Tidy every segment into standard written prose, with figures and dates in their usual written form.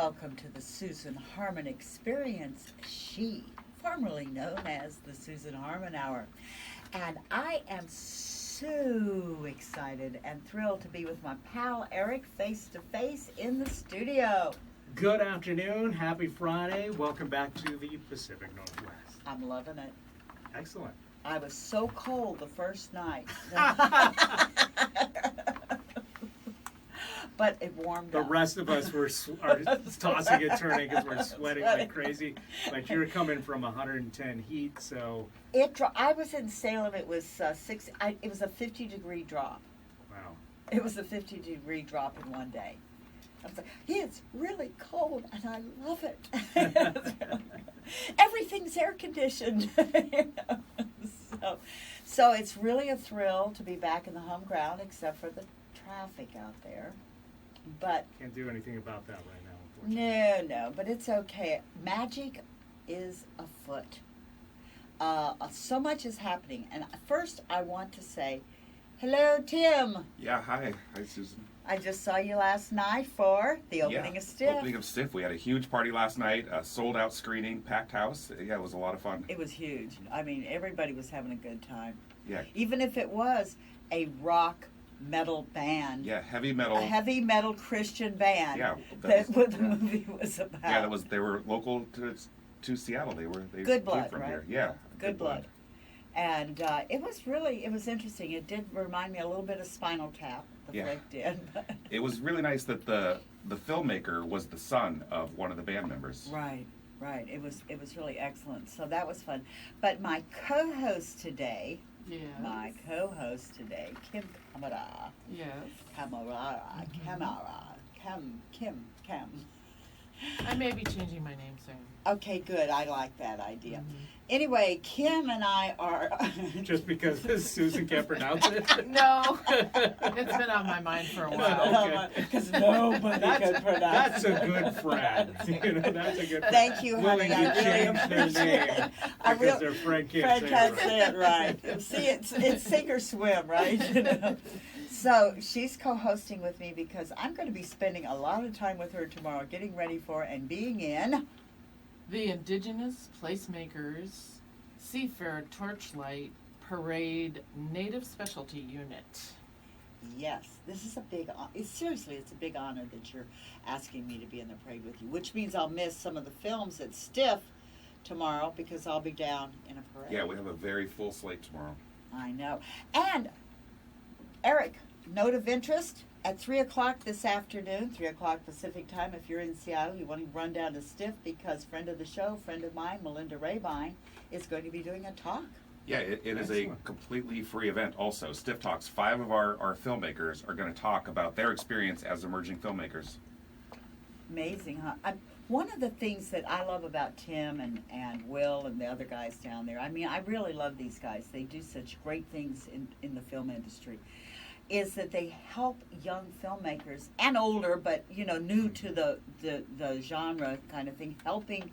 welcome to the Susan Harmon Experience, she, formerly known as the Susan Harmon Hour. And I am so excited and thrilled to be with my pal Eric face to face in the studio. Good afternoon, happy Friday. Welcome back to the Pacific Northwest. I'm loving it. Excellent. I was so cold the first night. But it warmed up. The rest of us are tossing and turning because we're sweating like crazy. But you're coming from 110 heat, so... I was in Salem. It was it was a 50-degree drop. Wow. It was a 50-degree drop in one day. I was like, it's really cold, and I love it. Everything's air conditioned. So it's really a thrill to be back in the home ground, except for the traffic out there. But can't do anything about that right now, unfortunately. No, but it's okay. Magic is afoot. So much is happening. And first, I want to say, hello, Tim. Yeah, hi. Hi, Susan. I just saw you last night for the opening of Stiff. Opening of Stiff. We had a huge party last night, a sold-out screening, packed house. Yeah, it was a lot of fun. It was huge. I mean, everybody was having a good time. Yeah. Even if it was a rock metal band. Yeah, heavy metal. A heavy metal Christian band. Yeah. That's what the movie was about. Yeah, they were local to Seattle. They Good came Blood, from right? here. Yeah. Good Blood. And it was interesting. It did remind me a little bit of Spinal Tap. The flick did. It was really nice that the filmmaker was the son of one of the band members. Right. It was really excellent. So that was fun. But my co-host today, Kim Camara. Yes. Kim. I may be changing my name soon. Okay, good. I like that idea. Mm-hmm. Anyway, Kim and I are... Just because Susan can't pronounce it? No. It's been on my mind for a while. Because nobody can pronounce That's a good friend. That's a good friend. Thank you, honey. Willing to change their name because their friend can't say it right. See, it's sink or swim, right? So she's co-hosting with me because I'm going to be spending a lot of time with her tomorrow getting ready for and being in... The Indigenous Placemakers Seafair Torchlight Parade Native Specialty Unit. Yes, this is a big, it's a big honor that you're asking me to be in the parade with you, which means I'll miss some of the films at Stiff tomorrow because I'll be down in a parade. Yeah, we have a very full slate tomorrow. I know. And, Eric, note of interest, at 3 o'clock this afternoon, 3 o'clock Pacific time, if you're in Seattle, you want to run down to Stiff because friend of the show, friend of mine, Melinda Rabine, is going to be doing a talk. Yeah, it is a completely free event also. Stiff Talks. 5 of our filmmakers are going to talk about their experience as emerging filmmakers. Amazing, huh? One of the things that I love about Tim and Will and the other guys down there, I mean, I really love these guys. They do such great things in the film industry, is that they help young filmmakers and older, but new to the genre kind of thing, helping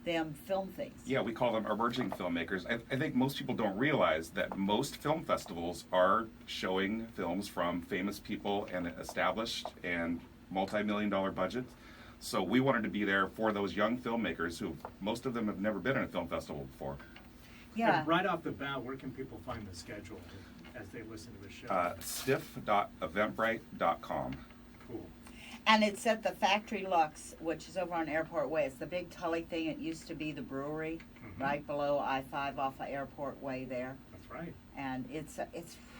them film things. Yeah, we call them emerging filmmakers. I think most people don't realize that most film festivals are showing films from famous people and established and multi-million-dollar budgets. So we wanted to be there for those young filmmakers who most of them have never been in a film festival before. Yeah. And right off the bat, where can people find the schedule as they listen to the show? Stiff.eventbrite.com. Cool. And it's at the Factory Lux, which is over on Airport Way. It's the big Tully thing. It used to be the brewery right below I-5 off of Airport Way there. That's right. And it's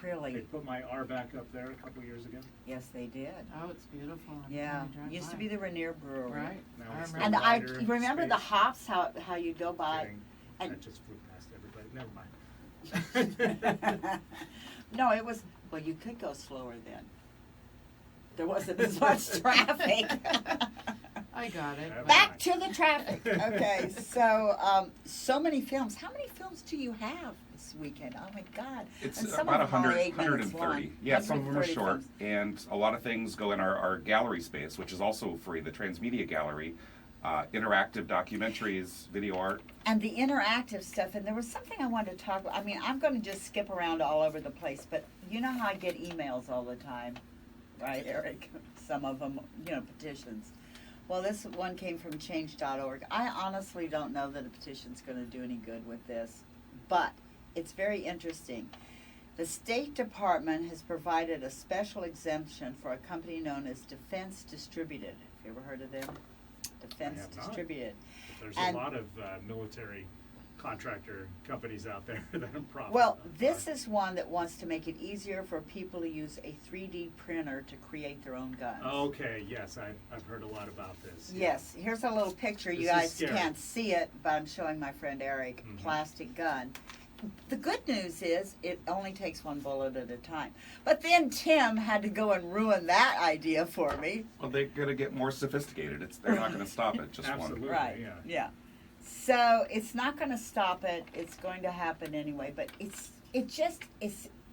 really... They put my R back up there a couple years ago. Yes, they did. Oh, it's beautiful. Yeah. Used to be the Rainier Brewery. Right. And I remember the hops, how you'd go by. I just flew past everybody. Never mind. No, it was... Well, you could go slower then. There wasn't as much traffic. I got it. Back to the traffic. Okay, so many films. How many films do you have this weekend? Oh my God! It's and some about of them are 130. long. Yeah, some of them are short, films. and a lot of things go in our gallery space, which is also free. The Transmedia Gallery, interactive documentaries, video art. And the interactive stuff. And there was something I wanted to talk about. I mean, I'm going to just skip around all over the place, but you know how I get emails all the time. Right, Eric? Some of them, petitions. Well, this one came from change.org. I honestly don't know that a petition's going to do any good with this, but it's very interesting. The State Department has provided a special exemption for a company known as Defense Distributed. Have you ever heard of them? Defense I have not. Distributed. There's And- a lot of military contractor companies out there that are profitable. Well, this is one that wants to make it easier for people to use a 3D printer to create their own guns. Okay, yes, I've heard a lot about this. Yes, here's a little picture. You This is guys scary. can't see it, but I'm showing my friend Eric, Mhm. plastic gun. The good news is it only takes one bullet at a time. But then Tim had to go and ruin that idea for me. Well, they're going to get more sophisticated. They're not going to stop at just Absolutely. one. Right. yeah. So it's not going to stop it. It's going to happen anyway. But it just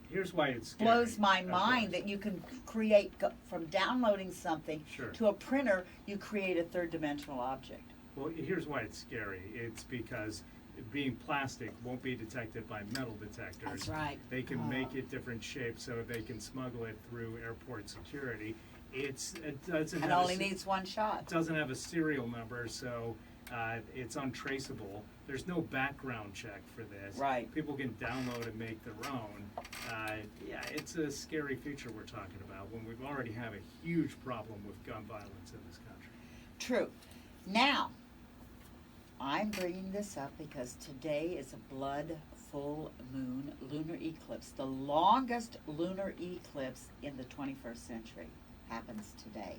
Here's why it's scary. blows my of mind course. that you can create from downloading something Sure. to a printer. You create a third dimensional object. Well, here's why it's scary. It's because being plastic won't be detected by metal detectors. That's right. They can Oh. make it different shapes so they can smuggle it through airport security. It doesn't It have only a, needs one it shot. doesn't have a serial number, so it's untraceable. There's no background check for this. Right. People can download and make their own. Yeah, it's a scary future we're talking about when we already have a huge problem with gun violence in this country. True. Now, I'm bringing this up because today is a blood full moon lunar eclipse. The longest lunar eclipse in the 21st century happens today.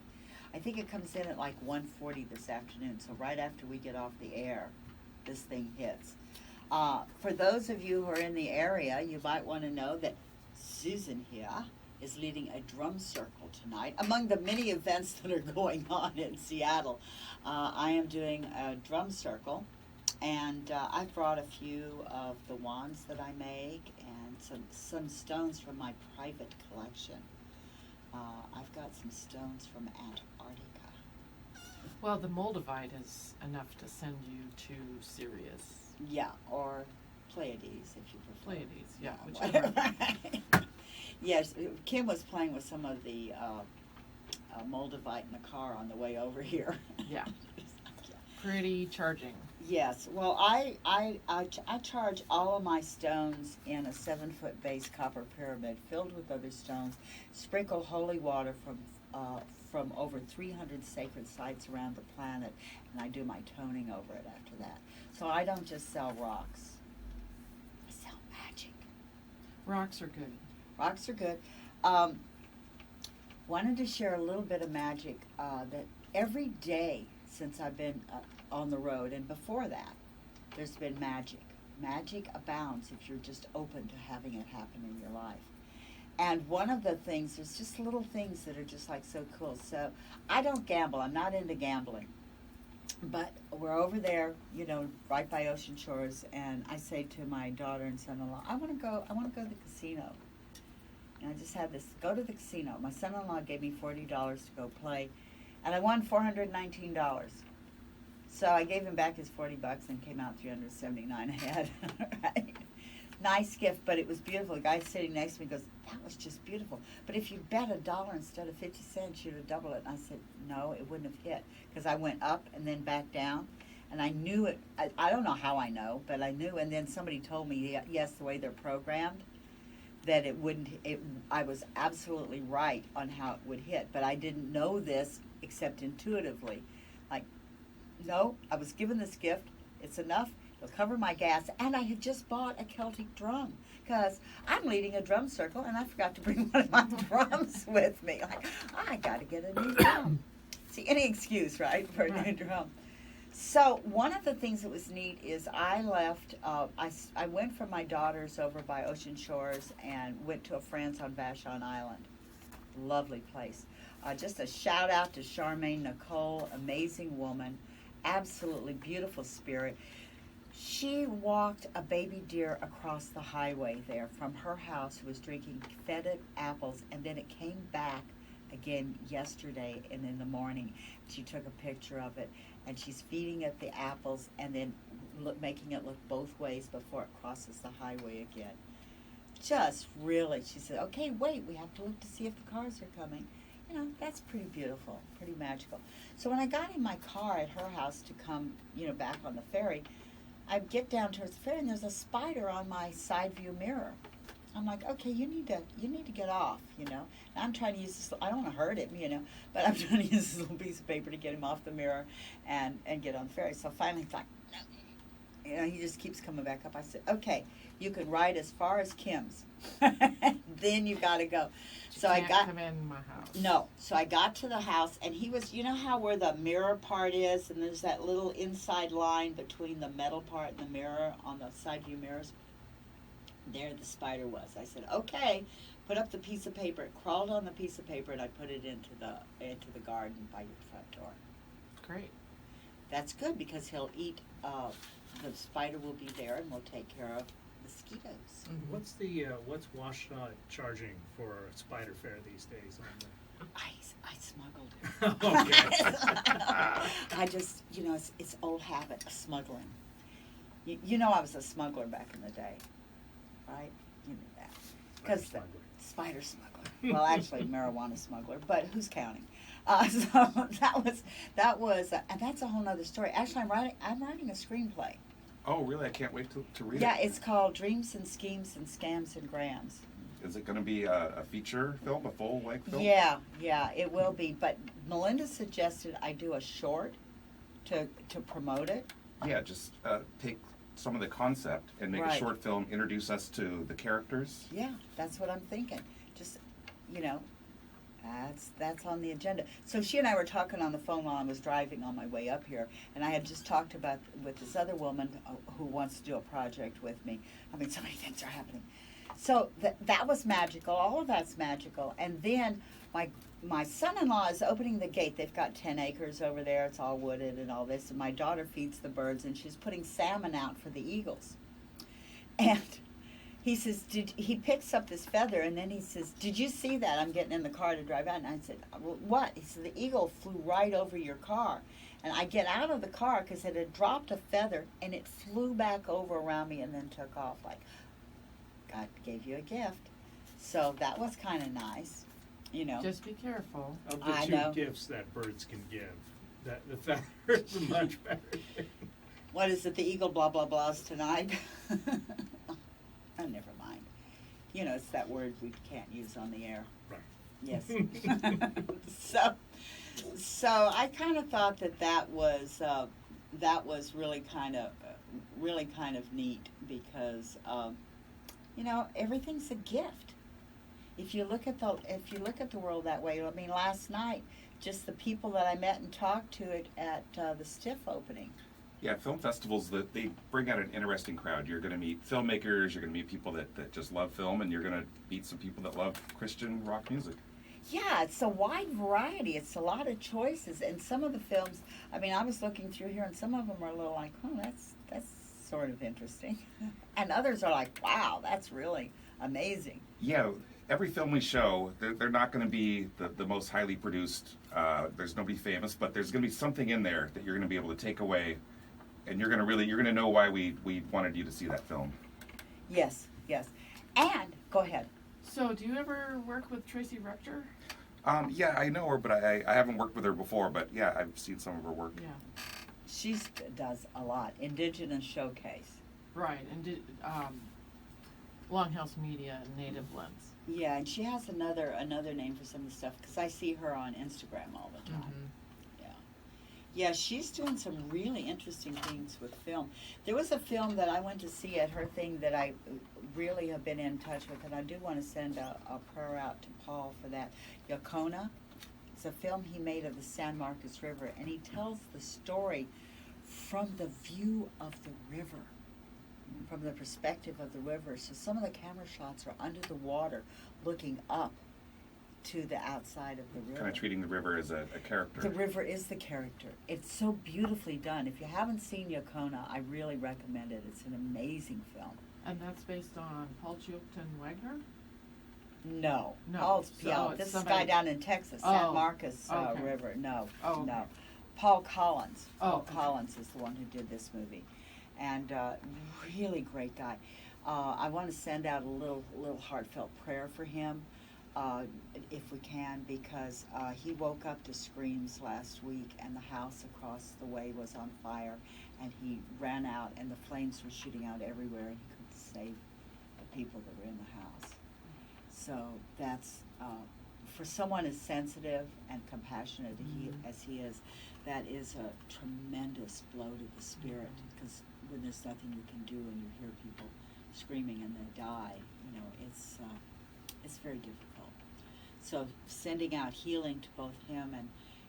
I think it comes in at like 1:40 this afternoon, so right after we get off the air, this thing hits. For those of you who are in the area, you might want to know that Susan here is leading a drum circle tonight. Among the many events that are going on in Seattle, I am doing a drum circle, and I've brought a few of the wands that I make and some stones from my private collection. I've got some stones from Antarctica. Well, the Moldavite is enough to send you to Sirius. Yeah, or Pleiades if you prefer. Pleiades, yeah, whichever. whatever. Yes, Kim was playing with some of the Moldavite in the car on the way over here. Yeah. Pretty charging. Yes, well, I charge all of my stones in a 7-foot base copper pyramid filled with other stones, sprinkle holy water from over 300 sacred sites around the planet, and I do my toning over it after that. So I don't just sell rocks, I sell magic. Rocks are good. Rocks are good. Wanted to share a little bit of magic that every day since I've been on the road, and before that, there's been magic. Magic abounds if you're just open to having it happen in your life. And one of the things, there's just little things that are just like so cool. So I don't gamble. I'm not into gambling. But we're over there, right by Ocean Shores, and I say to my daughter and son-in-law, I want to go to the casino. And I just had this, go to the casino. My son-in-law gave me $40 to go play, and I won $419. So I gave him back his $40 and came out $379 ahead. Right? Nice gift, but it was beautiful. The guy sitting next to me goes, that was just beautiful. But if you bet $1 instead of 50 cents, you'd have doubled it. And I said, no, it wouldn't have hit. Because I went up and then back down. And I knew it. I don't know how I know, but I knew. And then somebody told me, yes, the way they're programmed, that it wouldn't. I was absolutely right on how it would hit. But I didn't know this except intuitively. Like, no, I was given this gift. It's enough. It'll cover my gas. And I had just bought a Celtic drum because I'm leading a drum circle and I forgot to bring one of my drums with me. Like, I got to get a new drum. See, any excuse, right, for a new drum. So one of the things that was neat is I left, I went from my daughter's over by Ocean Shores and went to a friend's on Vashon Island. Lovely place. Just a shout out to Charmaine Nicole, amazing woman, absolutely beautiful spirit. She walked a baby deer across the highway there from her house who was drinking fetid apples, and then it came back again yesterday and in the morning. She took a picture of it, and she's feeding it the apples and then making it look both ways before it crosses the highway again. Just really, she said, okay, wait, we have to look to see if the cars are coming. you know, that's pretty beautiful, pretty magical. So when I got in my car at her house to come, you know, back on the ferry, I get down towards the ferry and there's a spider on my side view mirror. I'm like, okay, you need to get off, you know. And I'm trying to use this. I don't want to hurt him, you know, but I'm trying to use this little piece of paper to get him off the mirror and get on the ferry. So finally, it's like, no. You know, he just keeps coming back up. I said, okay, you can ride as far as Kim's, then you got to go. So I got come in my house. no. So I got to the house, and he was, you know how where the mirror part is, and there's that little inside line between the metal part and the mirror on the side view mirrors. There the spider was. I said, okay, put up the piece of paper. It crawled on the piece of paper, and I put it into the garden by your front door. Great. That's good because he'll eat. The spider will be there, and we'll take care of mosquitoes. Mhm. What's Washtenaw charging for a spider fair these days? I smuggled it. Okay. I just, you know, it's old habit of smuggling. You know, I was a smuggler back in the day, right? You knew that. Because the spider smuggler. Well, actually, marijuana smuggler, but who's counting? So that was, and that's a whole nother story. Actually, I'm writing a screenplay. Oh, really? I can't wait to read Yeah, it. it's called Dreams and Schemes and Scams and Grams. Is it going to be a feature film, a full-length film? Yeah, it will be. But Melinda suggested I do a short to promote it. Yeah, just take some of the concept and make a Right. short film, introduce us to the characters. Yeah, that's what I'm thinking. Just, you know, that's on the agenda. So she and I were talking on the phone while I was driving on my way up here, and I had just talked about with this other woman who wants to do a project with me. I mean, so many things are happening. So that was magical. All of that's magical. And then my son-in-law is opening the gate. They've got 10 acres over there. It's all wooded and all this. And my daughter feeds the birds, and she's putting salmon out for the eagles. And he says, he picks up this feather, and then he says, did you see that? I'm getting in the car to drive out. And I said, well, what? He said, the eagle flew right over your car. And I get out of the car because it had dropped a feather, and it flew back over around me and then took off. Like, God gave you a gift. So that was kind of nice, you know. Just be careful. Of the I two know. gifts that birds can give, that the feather is a much better thing. What is it, the eagle blah blah blahs tonight? Oh, never mind. You know, it's that word we can't use on the air. Right. Yes. So I kind of thought that was really kind of neat because you know, everything's a gift. If you look at the world that way, I mean, last night, just the people that I met and talked to at the Stiff opening. Yeah, film festivals, they bring out an interesting crowd. You're going to meet filmmakers, you're going to meet people that just love film, and you're going to meet some people that love Christian rock music. Yeah, it's a wide variety. It's a lot of choices, and some of the films. I mean, I was looking through here, and some of them are a little like, oh, that's sort of interesting, and others are like, wow, that's really amazing. Yeah, every film we show, they're not going to be the most highly produced. There's nobody famous, but there's going to be something in there that you're going to be able to take away, and you're going to know why we wanted you to see that film. Yes, and go ahead. So, do you ever work with Tracy Rector? Yeah, I know her, but I haven't worked with her before. But yeah, I've seen some of her work. Yeah. She does a lot. Indigenous Showcase. Right, and Longhouse Media and Native Lens. Yeah, and she has another name for some of the stuff because I see her on Instagram all the time. Yeah, she's doing some really interesting things with film. There was a film that I went to see at her thing that I really have been in touch with, and I do want to send a prayer out to Paul for that. Yacona. It's a film he made of the San Marcos River, and he tells the story from the view of the river, from the perspective of the river. So some of the camera shots are under the water, looking up to the outside of the river. Kind of treating the river as a character. The river is the character. It's so beautifully done. If you haven't seen Yacona, I really recommend it. It's an amazing film. And that's based on Paul Chilton Wagner? No. No. Paul's So yeah, it's this somebody- guy down in Texas, Oh, San Marcos okay. River. No, Oh, okay. no. Paul Collins. Oh, Paul okay. Collins is the one who did this movie. And really great guy. I want to send out a little heartfelt prayer for him. if we can, because he woke up to screams last week, and the house across the way was on fire, and he ran out, and the flames were shooting out everywhere, and he couldn't save the people that were in the house. So that's, for someone as sensitive and compassionate as he is, that is a tremendous blow to the spirit, because when there's nothing you can do and you hear people screaming and they die, you know, it's very difficult. So sending out healing to both him and,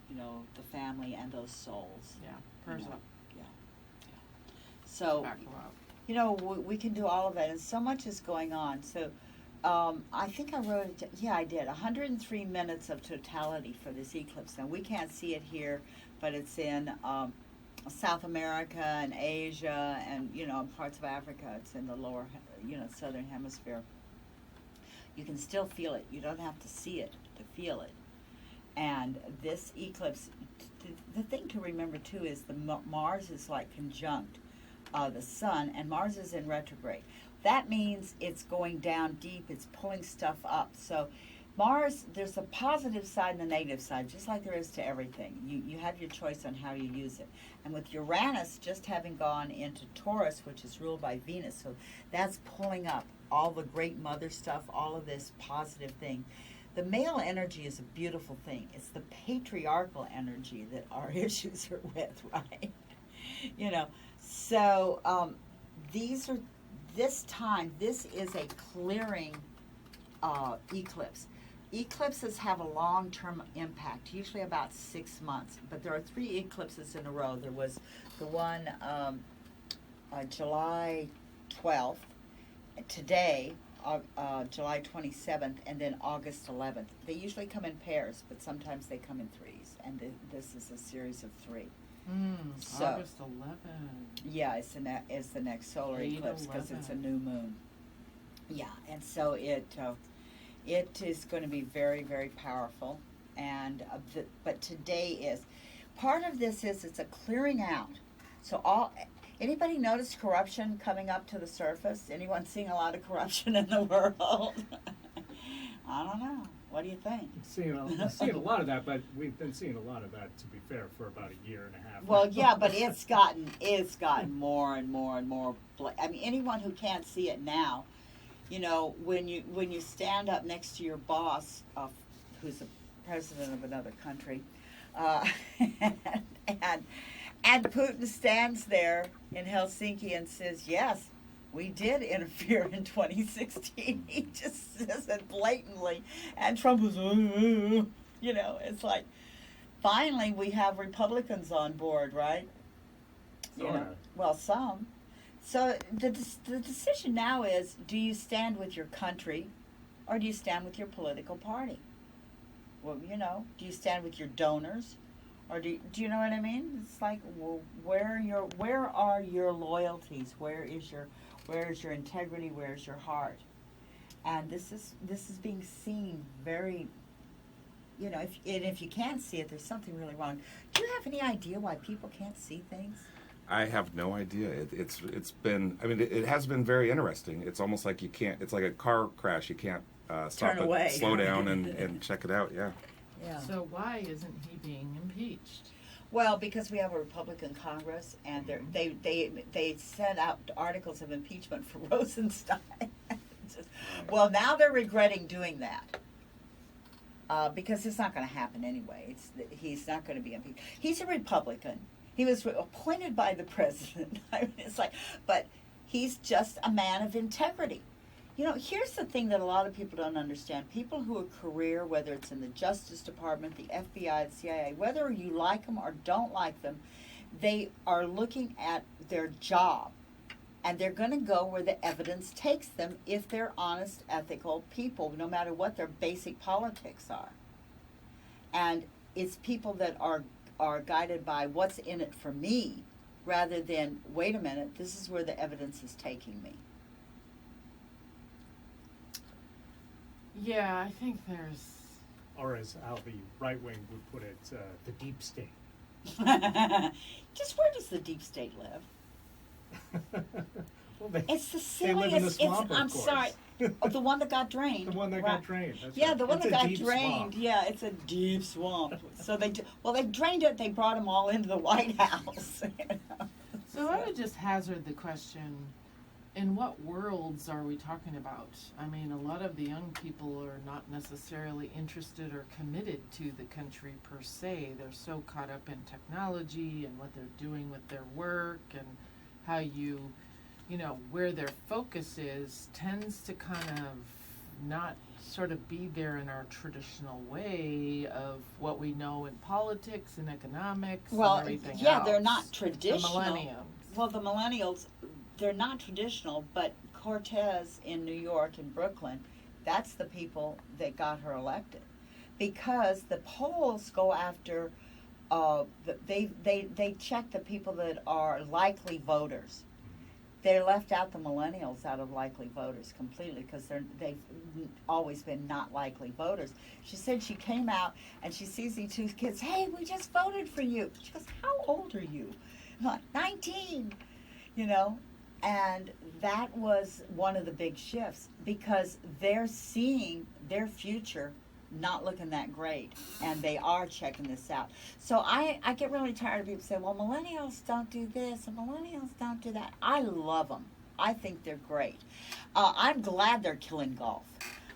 you know, the family and those souls. Yeah, prayers you know, up. Yeah. So, Back up. you know, we can do all of that, and so much is going on. So I think I wrote it, yeah, I did, 103 minutes of totality for this eclipse. Now, we can't see it here, but it's in South America and Asia and, you know, parts of Africa. It's in the lower, you know, southern hemisphere. You can still feel it. You don't have to see it to feel it. And this eclipse, the thing to remember too is Mars is like conjunct the sun, and Mars is in retrograde. That means it's going down deep, it's pulling stuff up. So Mars, there's a positive side and a negative side, just like there is to everything. You have your choice on how you use it. And with Uranus just having gone into Taurus, which is ruled by Venus, so that's pulling up all the great mother stuff, all of this positive thing. The male energy is a beautiful thing. It's the patriarchal energy that our issues are with, right? You know, so this is a clearing eclipse. Eclipses have a long-term impact, usually about 6 months, but there are 3 eclipses in a row. There was the one July 12th, today, July 27th, and then August 11th. They usually come in pairs, but sometimes they come in threes, and this is a series of 3. So, August 11th. yeah, it's the next solar eclipse because it's a 8/11. new moon. Yeah, and so it is going to be very, very powerful. And but today is part of this is it's a clearing out. So anybody notice corruption coming up to the surface? Anyone seeing a lot of corruption in the world? I don't know. What do you think? Seeing a lot of that, but we've been seeing a lot of that, to be fair, for about a year and a half. Well, yeah, but it's gotten more and more and more. I mean, anyone who can't see it now, you know, when you stand up next to your boss, who's the president of another country, and Putin stands there in Helsinki and says, "Yes, we did interfere in 2016." He just says it blatantly, and Trump was, you know, it's like, finally we have Republicans on board, right? You know, well, some. So the decision now is, do you stand with your country, or do you stand with your political party? Well, you know, do you stand with your donors, or do you know what I mean? It's like, well, where are your loyalties? Where is your integrity? Where's your heart? And this is being seen very, you know, if you can't see it, there's something really wrong. Do you have any idea why people can't see things? I have no idea. It's been, I mean, it has been very interesting. It's almost like you can't, it's like a car crash. You can't stop Turn away. it, slow down and check it out, yeah. Yeah. So why isn't he being impeached? Well, because we have a Republican Congress, and they sent out articles of impeachment for Rosenstein. Well, now they're regretting doing that because it's not going to happen anyway. He's not going to be impeached. He's a Republican. He was appointed by the president. I mean, it's like, but he's just a man of integrity. You know, here's the thing that a lot of people don't understand. People who are career, whether it's in the Justice Department, the FBI, the CIA, whether you like them or don't like them, they are looking at their job. And they're going to go where the evidence takes them if they're honest, ethical people, no matter what their basic politics are. And it's people that are guided by what's in it for me, rather than, wait a minute, this is where the evidence is taking me. Yeah, I think there's... Or as how the right wing would put it, the deep state. Just where does the deep state live? Well, It's the they live in the silliest. swamp, of I'm course. sorry. Oh, the one that got drained. The one that Right. got drained. That's Yeah, right. the one It's that a got deep drained. swamp. Yeah, it's a deep swamp. So they drained it. They brought them all into the White House. So I would just hazard the question, in what worlds are we talking about? I mean, a lot of the young people are not necessarily interested or committed to the country per se. They're so caught up in technology and what they're doing with their work, and how where their focus is tends to kind of not sort of be there in our traditional way of what we know in politics and economics Well, and everything yeah, else. they're not The traditional. millenniums. Well, the millennials, they're not traditional, but Cortez in New York and Brooklyn, that's the people that got her elected, because the polls go after. They check the people that are likely voters. They left out the millennials out of likely voters completely, because they've always been not likely voters. She said she came out and she sees these two kids. Hey, we just voted for you. She goes, how old are you? I'm like, 19. And that was one of the big shifts, because they're seeing their future not looking that great, and they are checking this out. So I get really tired of people saying, well, millennials don't do this and millennials don't do that. I love them. I think they're great. I'm glad they're killing golf.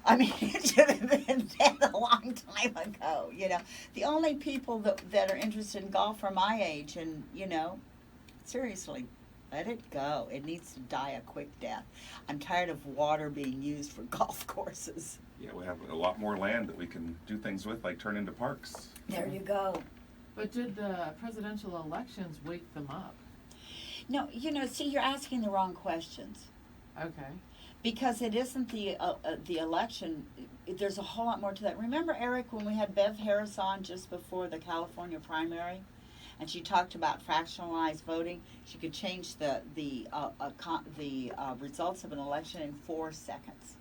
I mean, it should have been dead a long time ago, The only people that are interested in golf are my age, and, seriously, let it go. It needs to die a quick death. I'm tired of water being used for golf courses. Yeah, we have a lot more land that we can do things with, like turn into parks. There you go. But did the presidential elections wake them up? No, see, you're asking the wrong questions. Okay. Because it isn't the election. There's a whole lot more to that. Remember, Eric, when we had Bev Harris on just before the California primary, and she talked about fractionalized voting? She could change the results of an election in 4 seconds.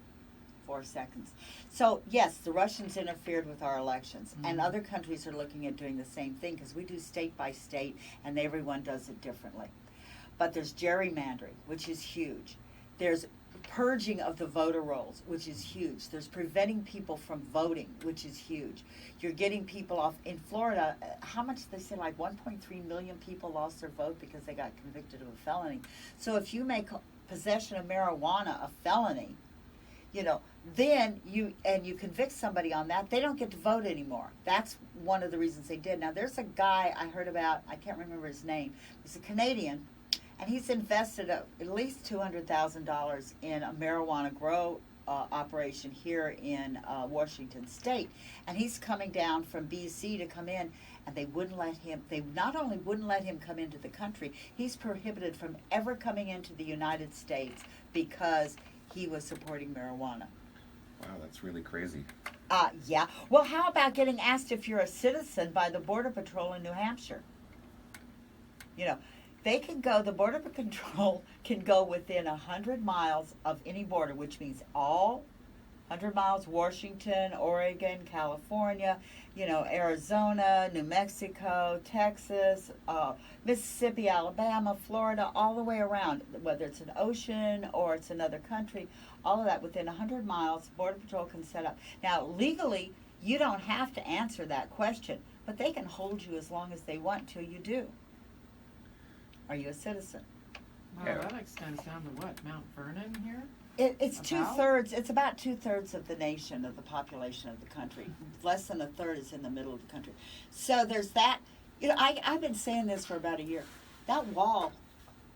4 seconds. So yes, the Russians interfered with our elections, and other countries are looking at doing the same thing, because we do state by state, and everyone does it differently. But there's gerrymandering, which is huge. There's purging of the voter rolls, which is huge. There's preventing people from voting, which is huge. You're getting people off. In Florida, how much they say, like 1.3 million people lost their vote because they got convicted of a felony. So if you make possession of marijuana a felony, then you convict somebody on that, they don't get to vote anymore. That's one of the reasons they did. Now, there's a guy I heard about, I can't remember his name. He's a Canadian, and he's invested at least $200,000 in a marijuana grow operation here in Washington State. And he's coming down from BC to come in, and they not only wouldn't let him come into the country, he's prohibited from ever coming into the United States because he was supporting marijuana. Wow, that's really crazy. Yeah. Well, how about getting asked if you're a citizen by the Border Patrol in New Hampshire? They can go, the Border Patrol can go within 100 miles of any border, which means all 100 miles, Washington, Oregon, California, Arizona, New Mexico, Texas, Mississippi, Alabama, Florida, all the way around, whether it's an ocean or it's another country, all of that within 100 miles, Border Patrol can set up. Now, legally, you don't have to answer that question, but they can hold you as long as they want till you do. Are you a citizen? Well, Yeah. that extends down to what, Mount Vernon here? It's About? 2/3. It's about 2/3 of the nation, of the population of the country. Less than a third is in the middle of the country. So there's that. I've been saying this for about a year. That wall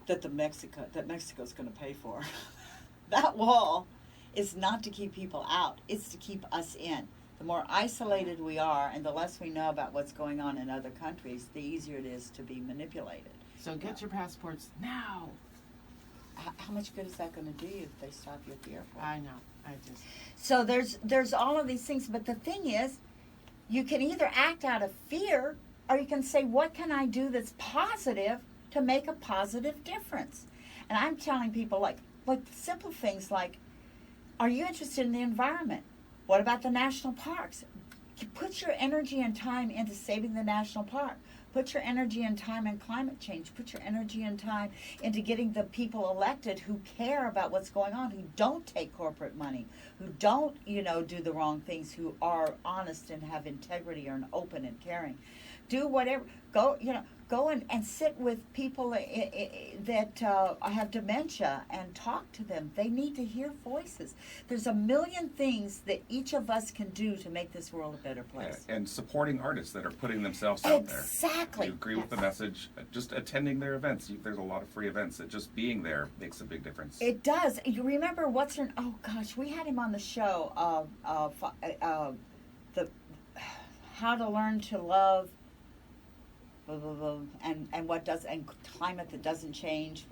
that Mexico's going to pay for, that wall is not to keep people out. It's to keep us in. The more isolated we are, and the less we know about what's going on in other countries, the easier it is to be manipulated. So get your passports now. How much good is that going to do you if they stop you at the airport? I know. So there's all of these things, but the thing is, you can either act out of fear, or you can say, what can I do that's positive to make a positive difference? And I'm telling people, like simple things like, are you interested in the environment? What about the national parks? You put your energy and time into saving the national park. Put your energy and time in climate change. Put your energy and time into getting the people elected who care about what's going on, who don't take corporate money, who don't, do the wrong things, who are honest and have integrity and open and caring. Do whatever. Go and sit with people that have dementia and talk to them. They need to hear voices. There's a million things that each of us can do to make this world a better place. And supporting artists that are putting themselves out there. Exactly. You agree with the message. Just attending their events. There's a lot of free events. That just being there makes a big difference. It does. You remember we had him on the show. The How to Learn to Love. Blah, blah, blah, and what does and climate that doesn't change.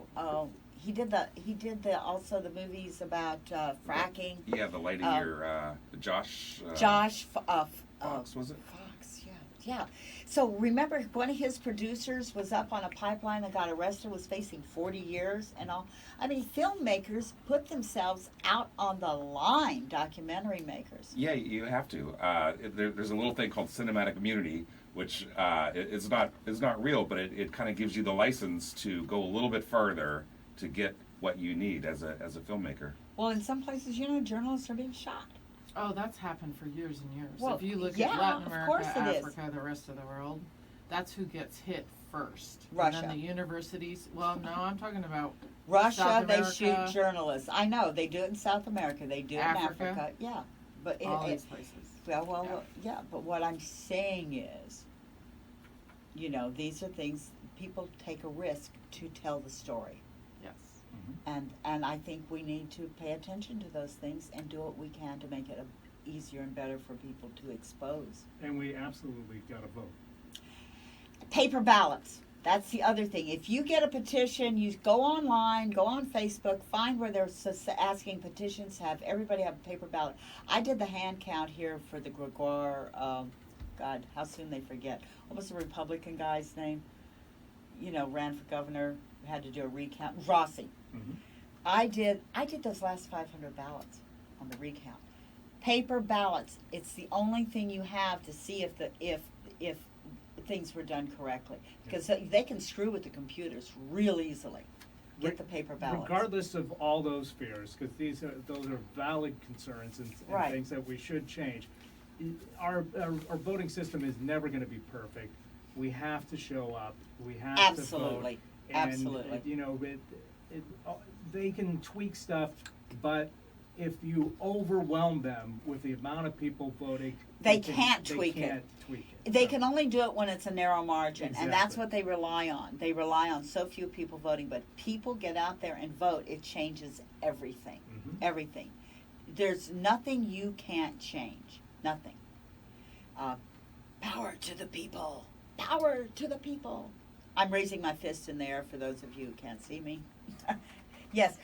He did also the movies about fracking. Yeah, the lady here, Josh. Fox, was it? Fox, yeah. So remember, one of his producers was up on a pipeline that got arrested, was facing 40 years and all. I mean, filmmakers put themselves out on the line. Documentary makers. Yeah, you have to. There's a little thing called cinematic immunity, which is not real, but it kind of gives you the license to go a little bit further to get what you need as a filmmaker. Well, in some places, journalists are being shot. Oh, that's happened for years and years. Well, if you look yeah, at Latin of America, course it is. Africa, the rest of the world, that's who gets hit first. Russia. And then the universities. Well, no, I'm talking about Russia, South they America. shoot journalists. I know, they do it in South America. They do it in Africa. Africa. Yeah. But all these places. Yeah, but what I'm saying is, these are things, people take a risk to tell the story. Yes. And I think we need to pay attention to those things and do what we can to make it easier and better for people to expose. And we absolutely got to vote. Paper ballots. That's the other thing. If you get a petition, you go online, go on Facebook, find where they're asking petitions, have everybody have a paper ballot. I did the hand count here for the Gregoire, God, how soon they forget. What was the Republican guy's name? Ran for governor, had to do a recount. Rossi. Mm-hmm. I did those last 500 ballots on the recount. Paper ballots. It's the only thing you have to see if things were done correctly, because they can screw with the computers real easily. Get the paper ballots. Regardless of all those fears, because those are valid concerns and Right. things that we should change. Our voting system is never going to be perfect. We have to show up. We have Absolutely. to vote. And, Absolutely. They can tweak stuff, but if you overwhelm them with the amount of people voting, They can't tweak it. They can only do it when it's a narrow margin, and that's Exactly. what they rely on. They rely on so few people voting, but people get out there and vote. It changes everything. Mhm. Everything. There's nothing you can't change. Nothing. Power to the people. Power to the people. I'm raising my fist in the air for those of you who can't see me. Yes,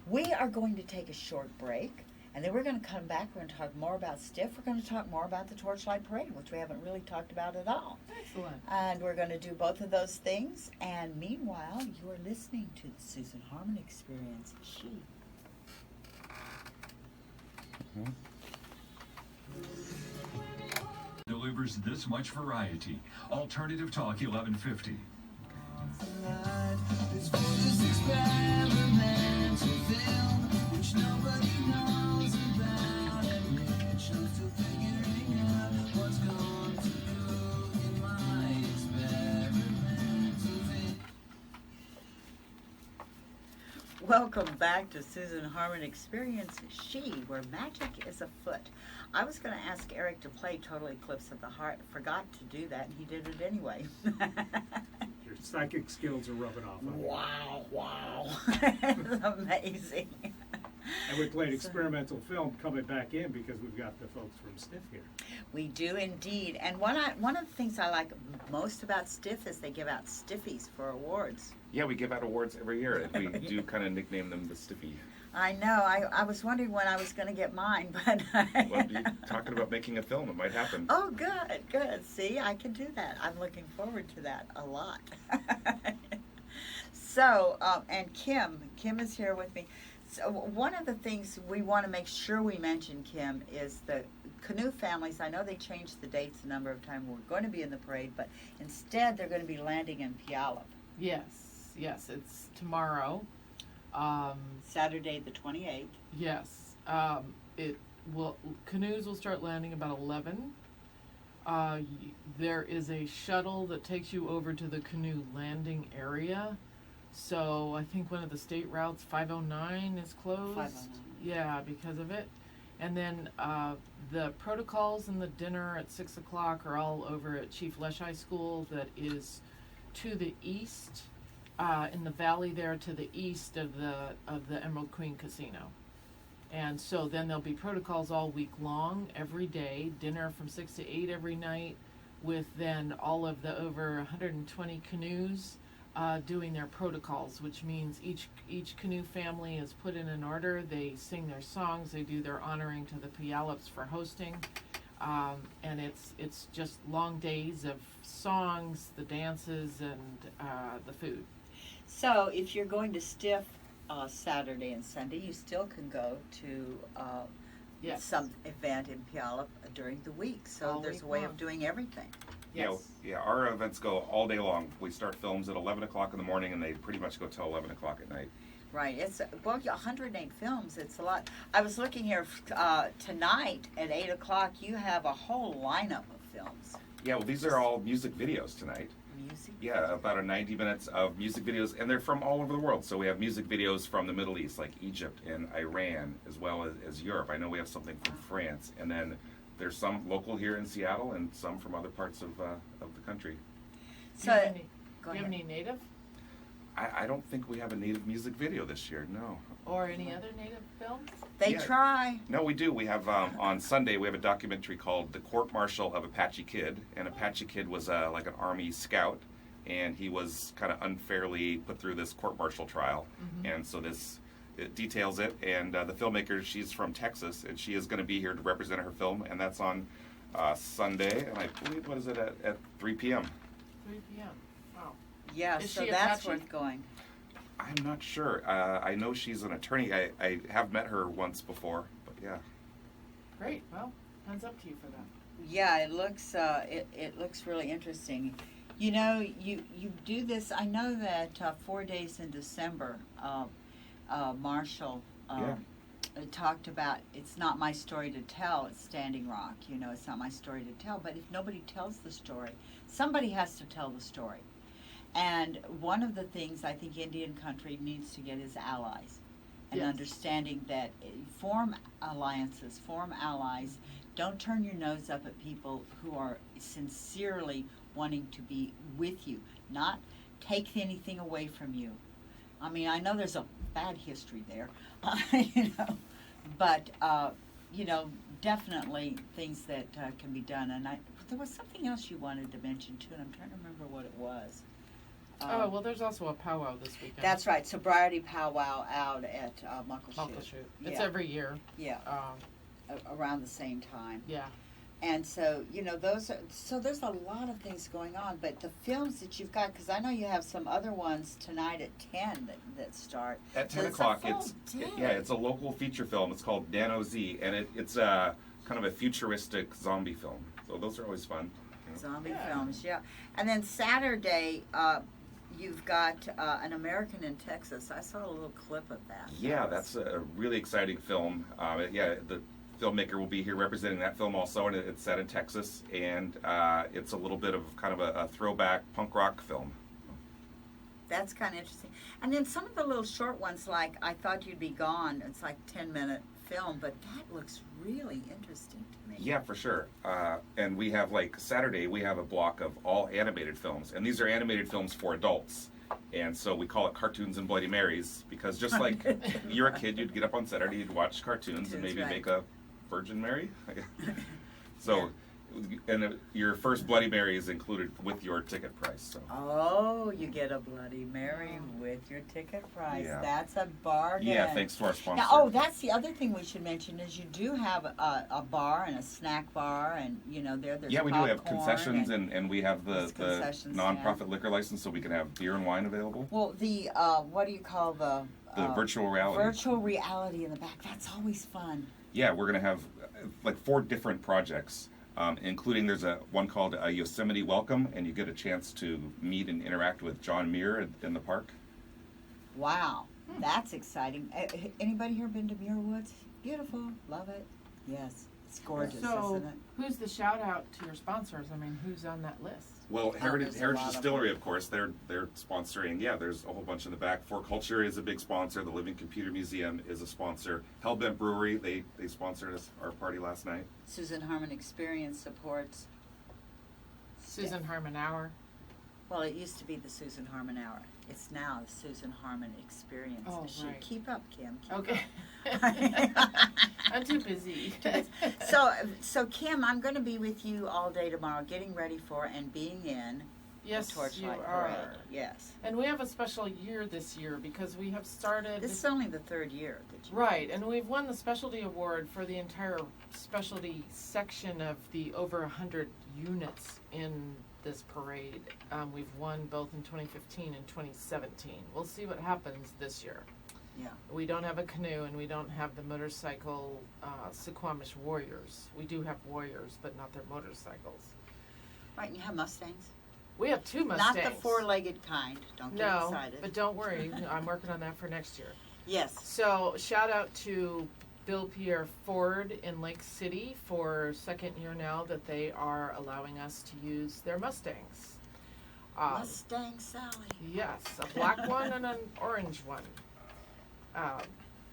we are going to take a short break, and then we're going to come back. We're going to talk more about STIF. We're going to talk more about the Torchlight Parade, which we haven't really talked about at all. Excellent. And we're going to do both of those things. And meanwhile, you are listening to the Susan Harmon Experience. She. Delivers this much variety. Alternative Talk 1150. Welcome back to Susan Harmon Experience She, where magic is afoot. I was going to ask Eric to play Total Eclipse of the Heart. Forgot to do that, and he did it anyway. Your psychic skills are rubbing off on you. Wow. It's amazing. And we played experimental film coming back in because we've got the folks from STIF here. We do indeed. And one of the things I like most about STIF is they give out Stiffies for awards. Yeah, we give out awards every year. We do kind of nickname them the Stiffy. I know. I was wondering when I was going to get mine, but Well, you're talking about making a film. It might happen. Oh, good. See, I can do that. I'm looking forward to that a lot. So, and Kim is here with me. So one of the things we want to make sure we mention, Kim, is the canoe families, I know they changed the dates a number of times. We're going to be in the parade, but instead they're going to be landing in Puyallup. Yes, it's tomorrow. Saturday the 28th. Yes, canoes will start landing about 11. There is a shuttle that takes you over to the canoe landing area. So I think one of the state routes, 509, is closed. 509. Yeah, because of it. And then the protocols and the dinner at 6 o'clock are all over at Chief Leschi School, that is to the east, in the valley there to the east of the Emerald Queen Casino. And so then there'll be protocols all week long, every day, dinner from 6 to 8 every night, with then all of the over 120 canoes doing their protocols, which means each canoe family is put in an order. They sing their songs, they do their honoring to the Puyallups for hosting, and it's just long days of songs, the dances, and the food. So if you're going to Stiff Saturday and Sunday, you still can go to Yes. some event in Puyallup during the week. So All there's week a way long. of doing everything. Yes. Yeah, our events go all day long. We start films at 11 o'clock in the morning, and they pretty much go till 11 o'clock at night. Right. It's 108 films. It's a lot. I was looking here tonight at 8 o'clock. You have a whole lineup of films. Yeah, well, these are all music videos tonight. Music. Yeah, about 90 minutes of music videos, and they're from all over the world. So we have music videos from the Middle East, like Egypt and Iran, as well as Europe. I know we have something from France, and then there's some local here in Seattle, and some from other parts of the country. So do you have any, go do you have ahead. any native I don't think we have a native music video this year. No. or any other native films? They Yeah. try. No, we do. We have on Sunday we have a documentary called "The Court Martial of Apache Kid," and Apache Kid was like an Army scout, and he was kind of unfairly put through this court-martial trial, and so it details it. And the filmmaker, she's from Texas, and she is going to be here to represent her film, and that's on Sunday, and I believe, what is it, at 3 p.m. 3 p.m. Wow. Yeah. Is So she that's Apache? worth going. I'm not sure. I know she's an attorney. I have met her once before, but yeah. Great. Well, hands up to you for that. Yeah, it looks it looks really interesting. You know, you do this. I know that 4 days in December, Marshall Yeah. talked about, it's not my story to tell. It's Standing Rock. You know, it's not my story to tell. But if nobody tells the story, somebody has to tell the story. And one of the things I think Indian country needs to get is allies, and Yes. understanding that form alliances, form allies. Don't turn your nose up at people who are sincerely wanting to be with you, not take anything away from you. I mean, I know there's a bad history there, you know, but you know, definitely things that can be done. And there was something else you wanted to mention too, and I'm trying to remember what it was. Oh, well, there's also a powwow this weekend. That's right, sobriety powwow out at Muckleshoot. Muckleshoot. It's Yeah. every year. Yeah, around the same time. Yeah. And so, you know, there's a lot of things going on, but the films that you've got, because I know you have some other ones tonight at 10 that start. At So 10 it's a o'clock, full day. it's a local feature film. It's called Nano Z, and it's kind of a futuristic zombie film. So those are always fun. Zombie Yeah. films, yeah. And then Saturday, you've got An American in Texas. I saw a little clip of that. Yeah, that's a really exciting film. The filmmaker will be here representing that film also, and it's set in Texas, and it's a little bit of kind of a throwback punk rock film. That's kind of interesting. And then some of the little short ones, like I Thought You'd Be Gone, it's like 10-minute film, but that looks really interesting to me. Yeah, for sure. And we have, like, Saturday, we have a block of all animated films, and these are animated films for adults. And so we call it Cartoons and Bloody Marys, because just like you're a kid, you'd get up on Saturday, you'd watch cartoons and That's maybe right. make a Virgin Mary. So, and your first Bloody Mary is included with your ticket price. So. Oh, you get a Bloody Mary with your ticket price. Yeah. That's a bargain. Yeah, thanks to our sponsor. Now, that's the other thing we should mention is you do have a bar and a snack bar, and you know there's Yeah, we do have popcorn concessions, and we have the concessions non-profit liquor license, so we can have beer and wine available. well, what do you call the The virtual reality. virtual reality in the back? That's always fun. Yeah, we're going to have like 4 different projects, including there's one called a Yosemite Welcome, and you get a chance to meet and interact with John Muir in the park. Wow, that's exciting. Anybody here been to Muir Woods? Beautiful, love it. Yes, it's gorgeous, So, isn't it? who's the shout out to your sponsors? I mean, who's on that list? Well, Heritage there's a lot of Distillery, of course, they're sponsoring. Yeah, there's a whole bunch in the back. For Culture is a big sponsor. The Living Computer Museum is a sponsor. Hellbent Brewery, they sponsored us our party last night. Susan Harmon Experience supports. Susan Harmon Hour. Well, it used to be the Susan Harmon Hour. It's now the Susan Harmon Experience. Oh, right. Keep up, Kim. Keep Okay. up. I'm too busy. So Kim, I'm going to be with you all day tomorrow, getting ready for and being in Yes, the you Torchlight are. Parade. Yes. And we have a special year this year because we have started. This is only the 3rd year that you. Right, and we've won the specialty award for the entire specialty section of the over 100 units in this parade. We've won both in 2015 and 2017. We'll see what happens this year. Yeah. We don't have a canoe and we don't have the motorcycle Suquamish Warriors. We do have warriors, but not their motorcycles. Right, and you have Mustangs? We have 2 Mustangs. Not the 4-legged kind. Don't get No, excited. but don't worry. I'm working on that for next year. Yes. So shout out to Bill Pierre Ford in Lake City for 2nd year now that they are allowing us to use their Mustangs. Mustang Sally. Yes, a black one and an orange one.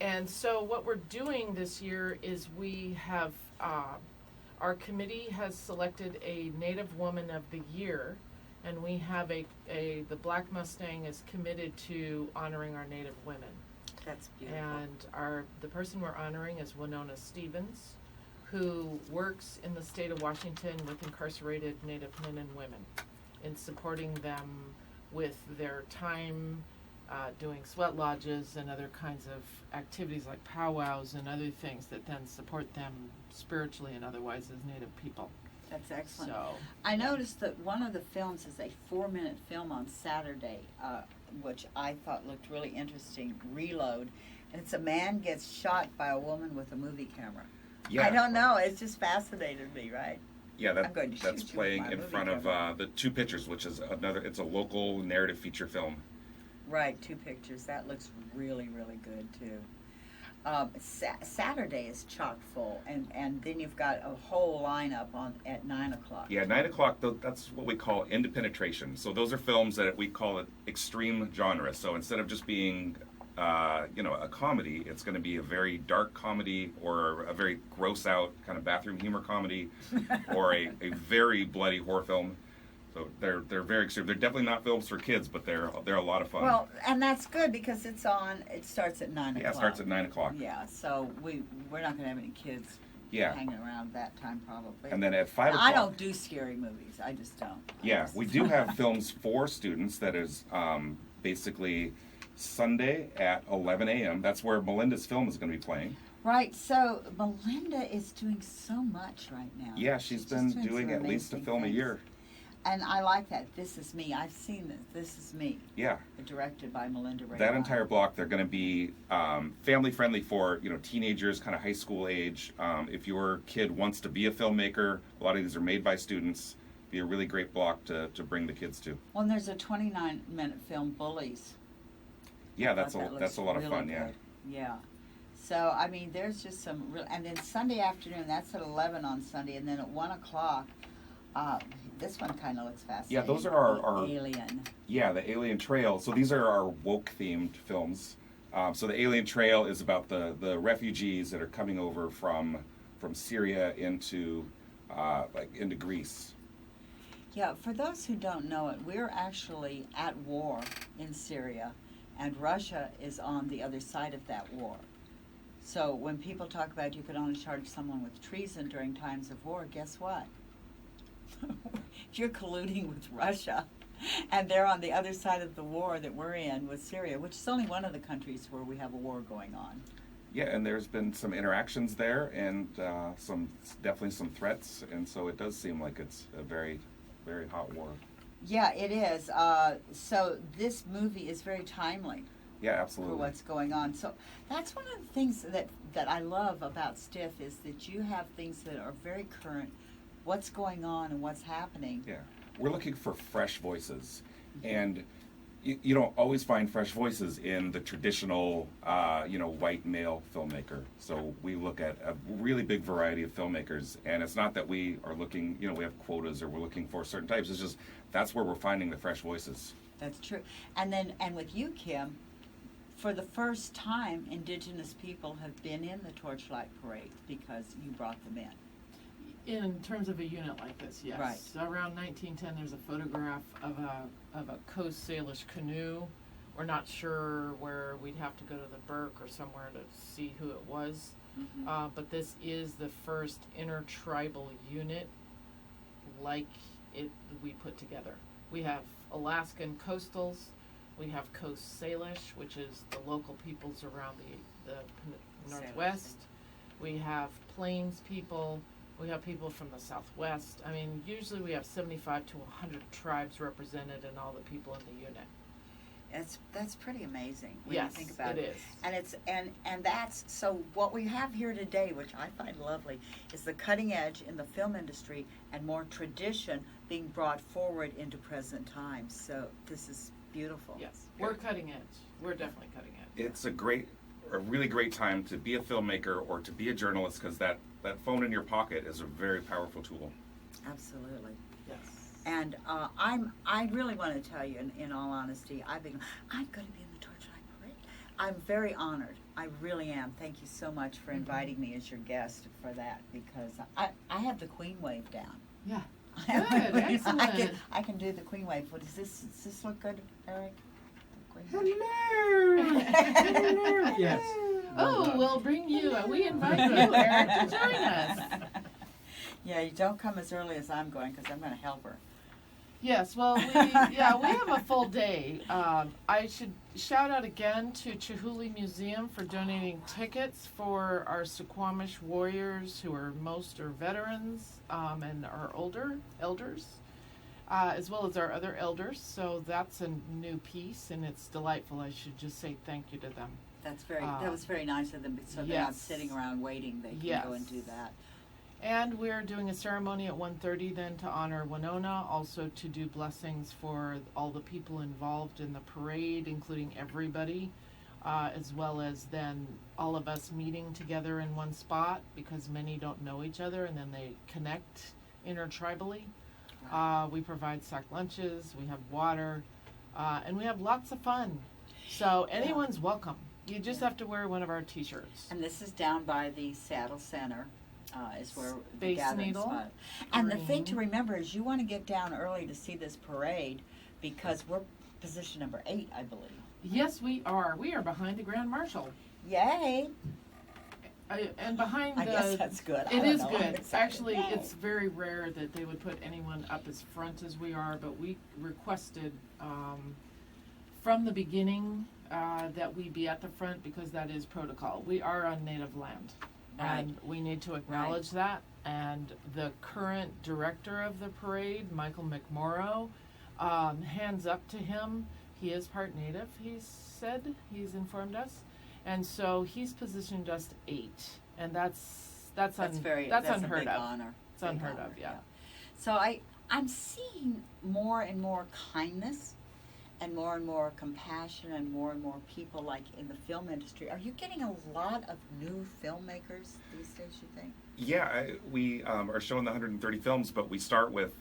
And so what we're doing this year is we have, our committee has selected a Native Woman of the Year, and we have the Black Mustang is committed to honoring our Native women. That's beautiful. And the person we're honoring is Winona Stevens, who works in the state of Washington with incarcerated Native men and women in supporting them with their time, doing sweat lodges and other kinds of activities like powwows and other things that then support them spiritually and otherwise as Native people. That's excellent. So, I noticed that one of the films is a 4-minute film on Saturday, which I thought looked really interesting, Reload. And it's a man gets shot by a woman with a movie camera. Yeah. I don't know, it's just fascinated me, right? Yeah, I'm going to that's shoot you playing with my in movie front camera. of the Two Pictures, which is it's a local narrative feature film. Right, 2 pictures. That looks really, really good, too. Saturday is chock full, and then you've got a whole lineup at 9 o'clock. Yeah, 9 o'clock, that's what we call independentration. So those are films that we call it extreme genre. So instead of just being, a comedy, it's going to be a very dark comedy or a very gross out kind of bathroom humor comedy or a very bloody horror film. So they're very extreme. They're definitely not films for kids, but they're a lot of fun. Well, and that's good because it starts at 9 o'clock. Yeah, it starts at 9 o'clock. Yeah, so we're not going to have any kids hanging around that time probably. And then at 5 o'clock. I don't do scary movies. I just don't. Yeah, we do have films for students that is basically Sunday at 11 a.m. That's where Melinda's film is going to be playing. Right, so Melinda is doing so much right now. Yeah, she's been just doing some at least a amazing film a things. year. And I like that. This is me. I've seen this. This is me. Yeah. Directed by Melinda Ray. That entire block, they're going to be family friendly for teenagers, kind of high school age. If your kid wants to be a filmmaker, a lot of these are made by students. Be a really great block to bring the kids to. Well, and there's a 29-minute film, Bullies. Yeah, I that's thought that a lot of looks fun. really Yeah. good. Yeah. So I mean, there's just some real. And then Sunday afternoon, that's at 11 on Sunday, and then at 1 o'clock. This one kind of looks fascinating. Yeah, those are our Alien. Yeah, the Alien Trail. So these are our woke-themed films. So the Alien Trail is about the refugees that are coming over from Syria into Greece. Yeah, for those who don't know it, we're actually at war in Syria, and Russia is on the other side of that war. So when people talk about you could only charge someone with treason during times of war, guess what? You're colluding with Russia, and they're on the other side of the war that we're in with Syria, which is only one of the countries where we have a war going on. Yeah, and there's been some interactions there, and definitely some threats, and so it does seem like it's a very, very hot war. Yeah, it is. So this movie is very timely. Yeah, for absolutely. what's going on. So that's one of the things that I love about Stiff is that you have things that are very current, what's going on and what's happening. Yeah, we're looking for fresh voices, and you don't always find fresh voices in the traditional, white male filmmaker. So we look at a really big variety of filmmakers, and it's not that we are looking, we have quotas or we're looking for certain types. It's just that's where we're finding the fresh voices. That's true. And with you, Kim, for the first time, Indigenous people have been in the Torchlight Parade because you brought them in. In terms of a unit like this, yes. Right. So around 1910, there's a photograph of a Coast Salish canoe. We're not sure where we'd have to go to the Burke or somewhere to see who it was. Mm-hmm. But this is the first intertribal unit like it we put together. We have Alaskan coastals, we have Coast Salish, which is the local peoples around the Northwest. We have Plains people. We have people from the Southwest. I mean, usually we have 75 to 100 tribes represented and all the people in the unit. That's pretty amazing when Yes, you think about it it. is. And it's and that's so what we have here today, which I find lovely, is the cutting edge in the film industry and more tradition being brought forward into present times. So this is beautiful. Yes, we're cutting edge. We're definitely cutting edge. It's a really great time to be a filmmaker or to be a journalist because that phone in your pocket is a very powerful tool. Absolutely. Yes. And I really want to tell you, in all honesty, I'm going to be in the Torchlight Parade. I'm very honored. I really am. Thank you so much for inviting me as your guest for that because I have the Queen Wave down. Yeah. I Good, excellent. I can do the Queen Wave. Does this look good, Eric? Hello. Yes. Oh, we'll bring you. We invite you, Eric, to join us. Yeah, you don't come as early as I'm going because I'm going to help her. Yes, well, we have a full day. I should shout out again to Chihuly Museum for donating tickets for our Suquamish warriors who most are veterans and are elders, as well as our other elders. So that's a new piece, and it's delightful. I should just say thank you to them. That was very nice of them. So they're not Yes. sitting around waiting. They can Yes. go and do that. And we're doing a ceremony at 1:30 then to honor Winona, also to do blessings for all the people involved in the parade, including everybody, as well as then all of us meeting together in one spot because many don't know each other and then they connect intertribally. We provide sack lunches, we have water, and we have lots of fun. So anyone's welcome. You just have to wear one of our t-shirts. And this is down by the Saddle Center. Is where the Space gathering Needle. spot. And the thing to Green. remember is you want to get down early to see this parade because we're position number 8, I believe. Yes, we are. We are behind the Grand Marshal. Yay! And behind I the... guess that's good. I It don't is know. I'm good. excited. Actually, Yay. it's very rare that they would put anyone up as front as we are, but we requested from the beginning that we be at the front because that is protocol. We are on native land. Right. And we need to acknowledge that. And the current director of the parade, Michael McMorrow, hands up to him. He is part native, he's informed us. And so he's positioned us 8. And that's that's unheard a big of. honor. It's Big unheard honor, of, yeah. So I'm seeing more and more kindness and more compassion and more people like in the film industry. Are you getting a lot of new filmmakers these days, you think? Yeah, we are showing the 130 films, but we start with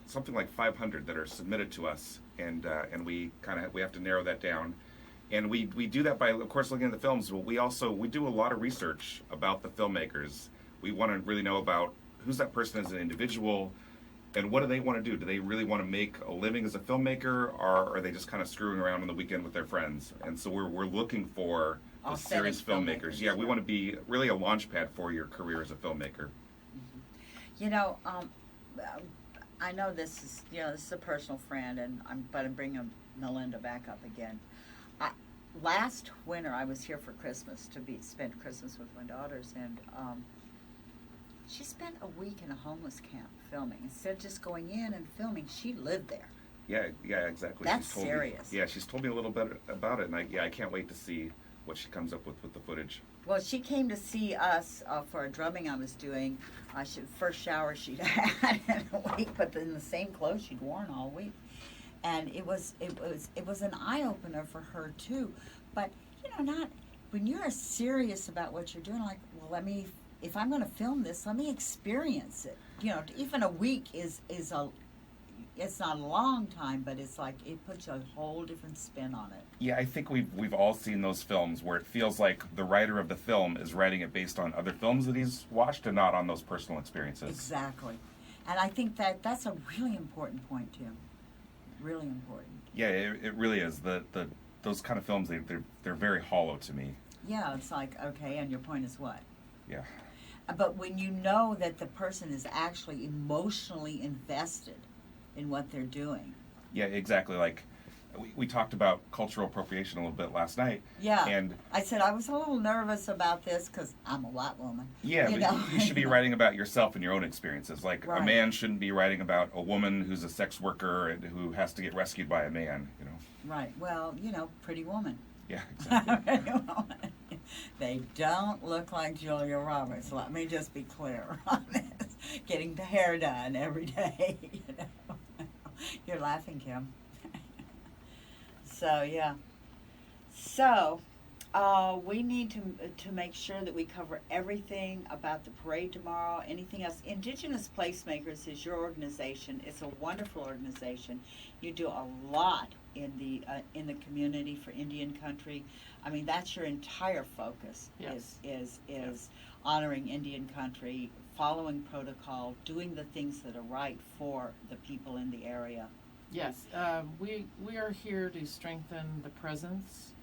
something like 500 that are submitted to us, and we have to narrow that down. And we do that by, of course, looking at the films, but we do a lot of research about the filmmakers. We want to really know about who's that person as an individual, and what do they want to do? Do they really want to make a living as a filmmaker, or are they just kind of screwing around on the weekend with their friends? And so we're looking for the Authentic serious filmmakers. filmmakers, Yeah, we right. want to be really a launch pad for your career as a filmmaker. You know, I know this is a personal friend, but I'm bringing Melinda back up again. Last winter, I was here for Christmas spend Christmas with my daughters, and she spent a week in a homeless camp filming. Instead of just going in and filming, she lived there. Yeah, exactly. That's She's told serious. Me, yeah, she's told me a little bit about it, and I can't wait to see what she comes up with the footage. Well, she came to see us for a drumming I was doing. First shower she'd had in a week, but in the same clothes she'd worn all week, and it was an eye opener for her too. But not when you're serious about what you're doing. Like, well, if I'm going to film this, let me experience it. Even a week is it's not a long time, but it's like it puts a whole different spin on it. Yeah, I think we've all seen those films where it feels like the writer of the film is writing it based on other films that he's watched and not on those personal experiences. Exactly. And I think that's a really important point, Tim. Really important. Yeah, it really is. Those kind of films, they're very hollow to me. Yeah, it's like, okay, and your point is what? Yeah. But when you know that the person is actually emotionally invested in what they're doing. Yeah, exactly. Like, we talked about cultural appropriation a little bit last night. Yeah. And I said I was a little nervous about this because I'm a white woman. yeah, you should be writing about yourself and your own experiences. Like, Right. A man shouldn't be writing about a woman who's a sex worker and who has to get rescued by a man, Right. Well, Pretty Woman. Yeah, exactly. Pretty Woman. They don't look like Julia Roberts. Let me just be clear on this. Getting the hair done every day. You're laughing, Kim. So yeah. So we need to make sure that we cover everything about the parade tomorrow. Anything else? Indigenous Placemakers is your organization. It's a wonderful organization. You do a lot in the community for Indian country. I mean, that's your entire focus. Yes. Is honoring Indian country, following protocol, doing the things that are right for the people in the area. Yes, we are here to strengthen the presence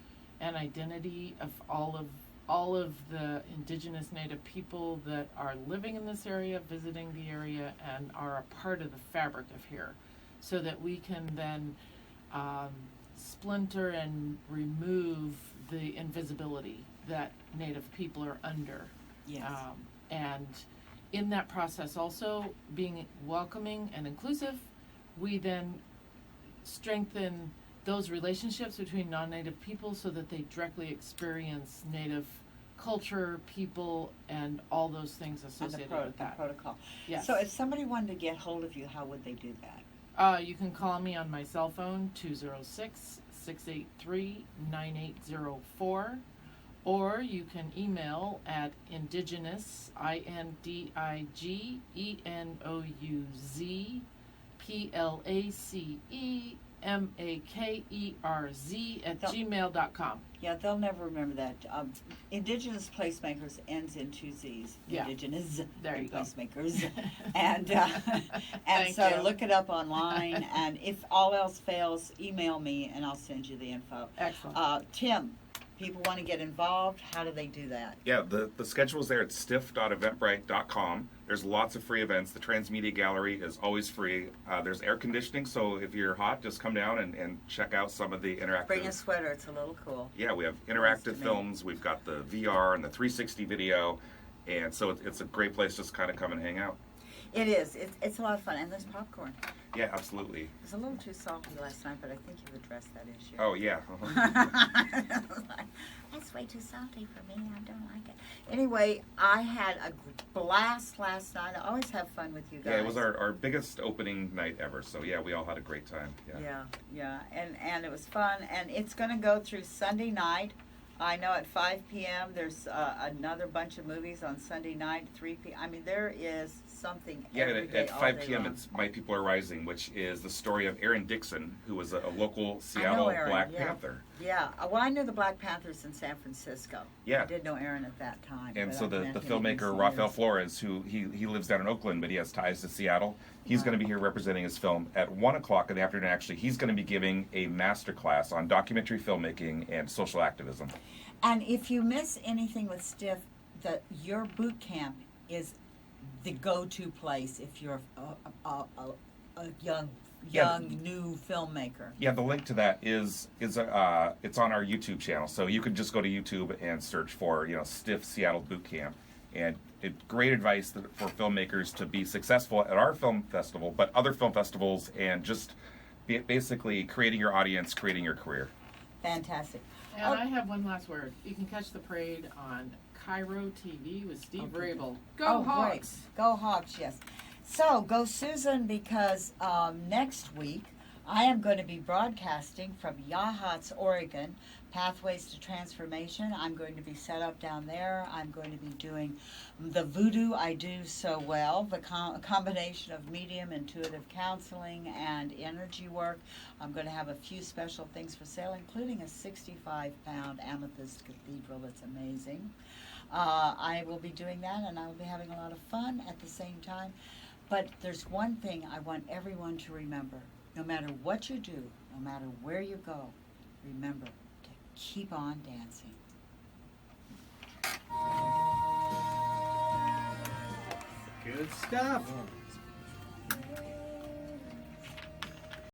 and identity of all of the indigenous Native people that are living in this area, visiting the area, and are a part of the fabric of here, so that we can then splinter and remove the invisibility that Native people are under. Yes. And in that process also being welcoming and inclusive, we then strengthen those relationships between non-Native people so that they directly experience Native culture, people, and all those things associated with that. The protocol. Yes. So if somebody wanted to get hold of you, how would they do that? You can call me on my cell phone, 206-683-9804, or you can email at indigenous, INDIGENOUZ, PLACEMAKERZ at gmail.com. Yeah, they'll never remember that. Indigenous Placemakers ends in two Z's. Yeah. Indigenous There you go. Placemakers. And Thank so you. look it up online, and if all else fails, email me and I'll send you the info. Excellent. Tim, people want to get involved, how do they do that? Yeah, the schedule's there at stiff.eventbrite.com. There's lots of free events. The Transmedia Gallery is always free. There's air conditioning, so if you're hot, just come down and check out some of the interactive. Bring a sweater, it's a little cool. Yeah, we have Nice interactive to meet. films. We've got the VR and the 360 video, and so it's a great place just kind of come and hang out. It is. It's a lot of fun, and there's popcorn. Yeah, absolutely. It was a little too salty last night, but I think you've addressed that issue. Oh, yeah. That's way too salty for me. I don't like it. Anyway, I had a blast last night. I always have fun with you guys. Yeah, it was our biggest opening night ever, so yeah, we all had a great time. Yeah. And it was fun. And it's going to go through Sunday night. I know at 5 p.m. there's another bunch of movies on Sunday night, 3 p.m. I mean, there is something Yeah, every and day, at all 5 day p.m. long. it's My People Are Rising, which is the story of Aaron Dixon, who was a local I know Seattle Aaron, Black yeah. Panther. Yeah, well, I knew the Black Panthers in San Francisco. Yeah. I did know Aaron at that time. And but so I've the met him in filmmaker recent Rafael years. Flores, who he lives down in Oakland, but he has ties to Seattle, he's Right. going to be here representing his film at 1 o'clock in the afternoon. Actually, he's going to be giving a master class on documentary filmmaking and social activism. And if you miss anything with Stiff, your boot camp is the go-to place if you're a young Yeah. new filmmaker. Yeah, the link to that is it's on our YouTube channel, so you can just go to YouTube and search for Stiff Seattle Boot Camp, and great advice for filmmakers to be successful at our film festival, but other film festivals, and just basically creating your audience, creating your career. Fantastic. And Oh. I have one last word. You can catch the parade on Cairo TV with Steve Okay. Vrabel. Go Oh, Hawks! great. Go Hawks, yes. So, go Susan, because next week I am going to be broadcasting from Yachats, Oregon, Pathways to Transformation. I'm going to be set up down there. I'm going to be doing the voodoo I do so well, the combination of medium, intuitive counseling, and energy work. I'm going to have a few special things for sale, including a 65-pound amethyst cathedral that's amazing. I will be doing that, and I will be having a lot of fun at the same time. But there's one thing I want everyone to remember. No matter what you do, no matter where you go, remember to keep on dancing. Good stuff.